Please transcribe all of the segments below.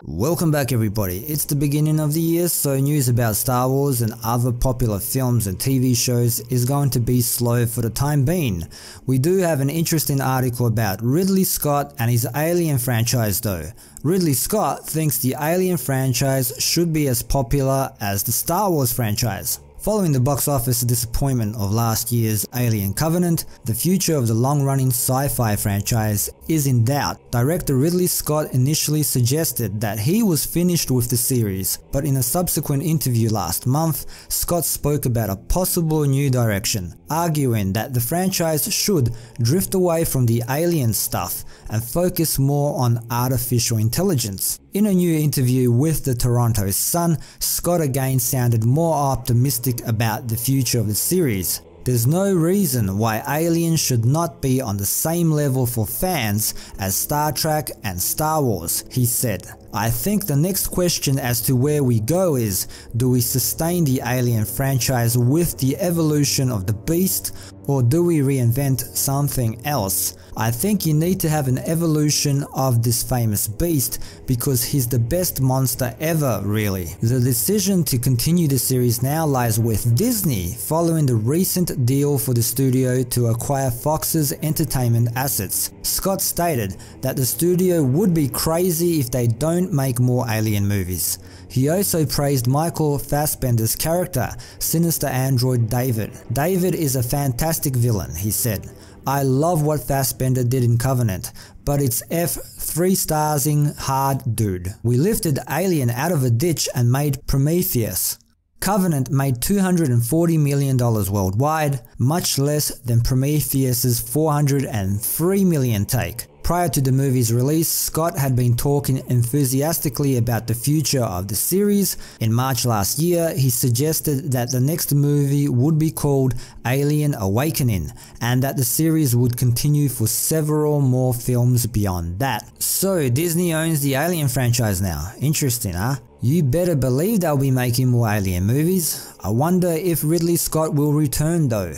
Welcome back everybody. It's the beginning of the year, so news about Star Wars and other popular films and TV shows is going to be slow for the time being. We do have an interesting article about Ridley Scott and his Alien franchise though. Ridley Scott thinks the Alien franchise should be as popular as the Star Wars franchise. Following the box office disappointment of last year's Alien Covenant, the future of the long-running sci-fi franchise is in doubt. Director Ridley Scott initially suggested that he was finished with the series, but in a subsequent interview last month, Scott spoke about a possible new direction, arguing that the franchise should drift away from the alien stuff and focus more on artificial intelligence. In a new interview with the Toronto Sun, Scott again sounded more optimistic about the future of the series. There's no reason why Alien should not be on the same level for fans as Star Trek and Star Wars, he said. I think the next question as to where we go is, do we sustain the Alien franchise with the evolution of the beast, or do we reinvent something else? I think you need to have an evolution of this famous beast because he's the best monster ever, really. The decision to continue the series now lies with Disney following the recent deal for the studio to acquire Fox's entertainment assets. Scott stated that the studio would be crazy if they don't make more Alien movies. He also praised Michael Fassbender's character, sinister android David. David is a fantastic villain, he said. I love what Fassbender did in Covenant, but it's F3 starsing hard dude. We lifted Alien out of a ditch and made Prometheus. Covenant made $240 million worldwide, much less than Prometheus's $403 million take. Prior to the movie's release, Scott had been talking enthusiastically about the future of the series. In March last year, he suggested that the next movie would be called Alien Awakening, and that the series would continue for several more films beyond that. So Disney owns the Alien franchise now. Interesting, huh? You better believe they'll be making more Alien movies. I wonder if Ridley Scott will return though.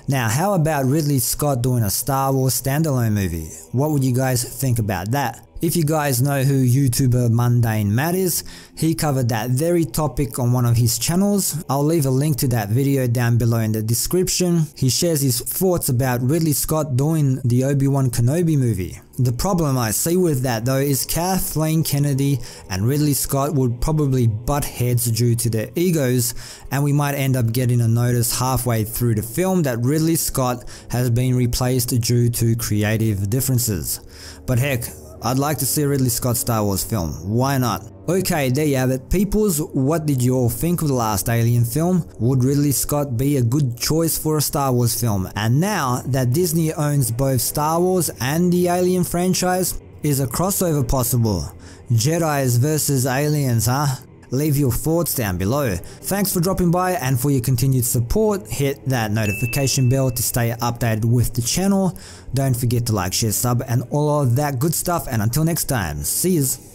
Now, how about Ridley Scott doing a Star Wars standalone movie? What would you guys think about that? If you guys know who YouTuber Mundane Matt is, he covered that very topic on one of his channels. I'll leave a link to that video down below in the description. He shares his thoughts about Ridley Scott doing the Obi-Wan Kenobi movie. The problem I see with that though is Kathleen Kennedy and Ridley Scott would probably butt heads due to their egos, and we might end up getting a notice halfway through the film that Ridley Scott has been replaced due to creative differences. But heck, I'd like to see a Ridley Scott Star Wars film, why not? Okay, there you have it peoples, what did you all think of the last Alien film? Would Ridley Scott be a good choice for a Star Wars film? And now that Disney owns both Star Wars and the Alien franchise, is a crossover possible? Jedis versus aliens, huh? Leave your thoughts down below. Thanks for dropping by and for your continued support. Hit that notification bell to stay updated with the channel. Don't forget to like, share, sub and all of that good stuff, and until next time, see yous.